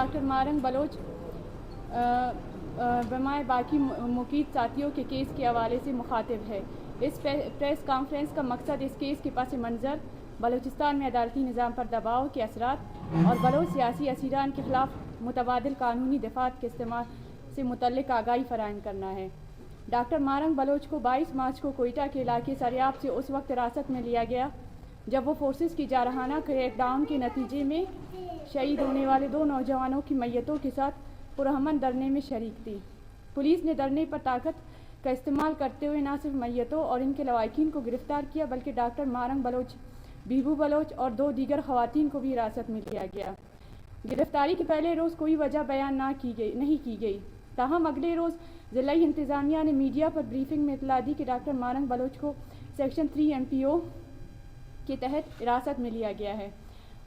Doctor morning Baloch بمائے باقی مقید ساتھیوں کے کیس کے حوالے سے مخاطب ہے۔ اس پریس کانفرنس کا مقصد اس کیس کے پس منظر، بلوچستان میں عدالتی نظام پر دباؤ کے اثرات اور بلوچ سیاسی اسیران کے خلاف متبادل قانونی دفاعات کے استعمال سے متعلق آگاہی فراہم کرنا ہے۔ ڈاکٹر مارنگ بلوچ کو 22 مارچ کو کوئٹہ کے علاقے سریاب سے اس وقت حراست میں لیا گیا جب وہ فورسز کی جارحانہ کریک ڈاؤن کے نتیجے میں شہید ہونے والے 2 نوجوانوں کی میتوں کے ساتھ پرامن دھرنے میں شریک تھی۔ پولیس نے دھرنے پر طاقت کا استعمال کرتے ہوئے نہ صرف میتوں اور ان کے لواحقین کو گرفتار کیا بلکہ ڈاکٹر مارنگ بلوچ، بیبو بلوچ اور 2 دیگر خواتین کو بھی حراست میں لیا گیا۔ گرفتاری کے پہلے روز کوئی وجہ بیان نہیں کی گئی، تاہم اگلے روز ضلعی انتظامیہ نے میڈیا پر بریفنگ میں اطلاع دی کہ ڈاکٹر مارنگ بلوچ کو سیکشن 3 MPO کے تحت حراست میں لیا گیا ہے۔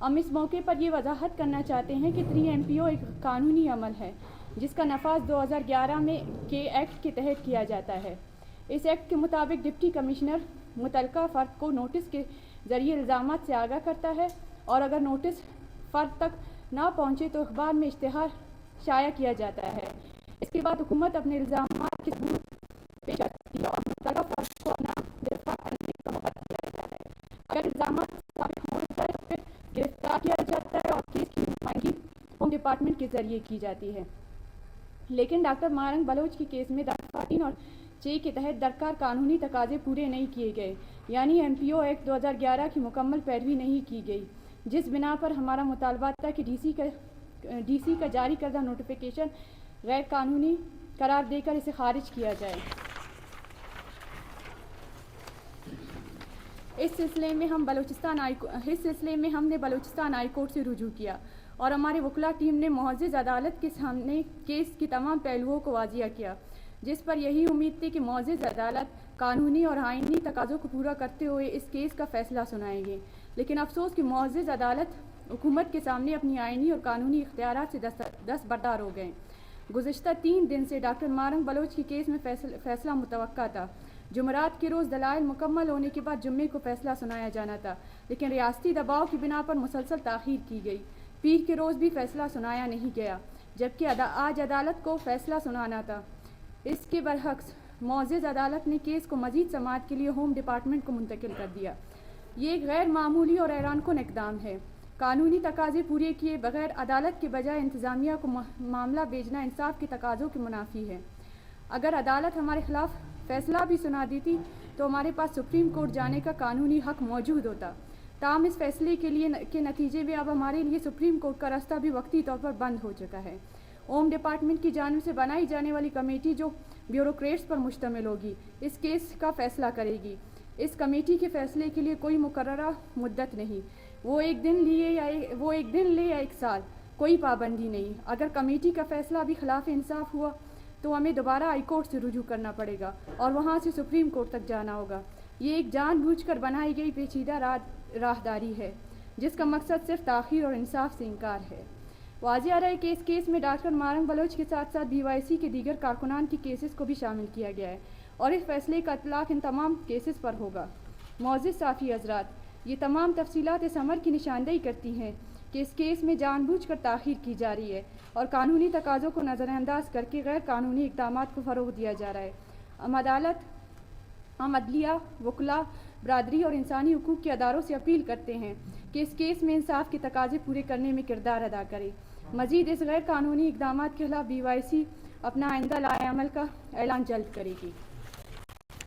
ہم اس موقع پر یہ وضاحت کرنا چاہتے ہیں کہ 3 MPO ایک قانونی عمل ہے جس کا نفاذ 2011 میں کے ایکٹ کے تحت کیا جاتا ہے۔ اس ایکٹ کے مطابق ڈپٹی کمشنر متعلقہ فرد کو نوٹس کے ذریعے الزامات سے آگاہ کرتا ہے اور اگر نوٹس فرد تک نہ پہنچے تو اخبار میں اشتہار شائع کیا جاتا ہے۔ اس کے بعد حکومت اپنے الزامات کے ثبوت پیش کرتی ہے اور متعلقہ فرد کو اپنا دفاع کرنے کا موقع دیا جاتا ہے۔ اگر الزامات ثابت ہو جائے تو پھر گرفتار کیا جاتا ہے اور کیس کی نمائندگی ہوم ڈپارٹمنٹ کے ذریعے کی جاتی ہے۔ لیکن ڈاکٹر مارنگ بلوچ کے کیس میں دفعہ 3 اور 6 کے تحت درکار قانونی تقاضے پورے نہیں کیے گئے، یعنی MPO ایکٹ 2011 کی مکمل پیروی نہیں کی گئی، جس بنا پر ہمارا مطالبہ تھا کہ ڈی سی کا جاری کردہ نوٹیفیکیشن غیر قانونی قرار دے کر اسے خارج کیا جائے۔ اس سلسلے میں ہم نے بلوچستان ہائی کورٹ سے رجوع کیا اور ہماری وکلا ٹیم نے معزز عدالت کے سامنے کیس کے تمام پہلوؤں کو واضح کیا، جس پر یہی امید تھی کہ معزز عدالت قانونی اور آئینی تقاضوں کو پورا کرتے ہوئے اس کیس کا فیصلہ سنائیں گے۔ لیکن افسوس کہ معزز عدالت حکومت کے سامنے اپنی آئینی اور قانونی اختیارات سے دستبردار ہو گئے۔ گزشتہ 3 دن سے ڈاکٹر مارنگ بلوچ کے کیس میں فیصلہ متوقع تھا۔ جمعرات کے روز دلائل مکمل ہونے کے بعد جمعے کو فیصلہ سنایا جانا تھا، لیکن ریاستی دباؤ کی بنا پر مسلسل تاخیر کی گئی۔ پیر کے روز بھی فیصلہ سنایا نہیں گیا، جبکہ آج عدالت کو فیصلہ سنانا تھا۔ اس کے برعکس معزز عدالت نے کیس کو مزید سماعت کے لیے ہوم ڈپارٹمنٹ کو منتقل کر دیا۔ یہ ایک غیر معمولی اور حیران کن اقدام ہے۔ قانونی تقاضے پورے کیے بغیر عدالت کے بجائے انتظامیہ کو معاملہ بھیجنا انصاف کے تقاضوں کے منافی ہے۔ اگر عدالت ہمارے خلاف فیصلہ بھی سنا دیتی تو ہمارے پاس سپریم کورٹ جانے کا قانونی حق موجود ہوتا۔ تاہم اس فیصلے کے نتیجے میں اب ہمارے لیے سپریم کورٹ کا راستہ بھی وقتی طور پر بند ہو چکا ہے۔ ہوم ڈپارٹمنٹ کی جانب سے بنائی جانے والی کمیٹی جو بیوروکریٹس پر مشتمل ہوگی اس کیس کا فیصلہ کرے گی۔ اس کمیٹی کے فیصلے کے لیے کوئی مقررہ مدت نہیں، وہ ایک دن لے یا 1 سال، کوئی پابندی نہیں۔ اگر کمیٹی کا فیصلہ بھی خلاف انصاف ہوا تو ہمیں دوبارہ ہائی کورٹ سے رجوع کرنا پڑے گا اور وہاں سے سپریم کورٹ تک جانا ہوگا۔ یہ ایک جان بوجھ کر بنائی گئی پیچیدہ راہداری ہے جس کا مقصد صرف تاخیر اور انصاف سے انکار ہے۔ واضح رہے کہ اس کیس میں ڈاکٹر مارنگ بلوچ کے ساتھ ساتھ BYC کے دیگر کارکنان کی کیسز کو بھی شامل کیا گیا ہے اور اس فیصلے کا اطلاق ان تمام کیسز پر ہوگا۔ معزز صحافی حضرات، یہ تمام تفصیلات اس امر کی نشاندہی کرتی ہیں کہ اس کیس میں جان بوجھ کر تاخیر کی جا رہی ہے اور قانونی تقاضوں کو نظر انداز کر کے غیر قانونی اقدامات کو فروغ دیا جا رہا ہے۔ ہم عدلیہ، وکلا، برادری اور انسانی حقوق کے اداروں سے اپیل کرتے ہیں کہ اس کیس میں انصاف کے تقاضے پورے کرنے میں کردار ادا کرے۔ مزید اس غیر قانونی اقدامات کے خلاف BYC اپنا آئندہ لائحہ عمل کا اعلان جلد کرے گی۔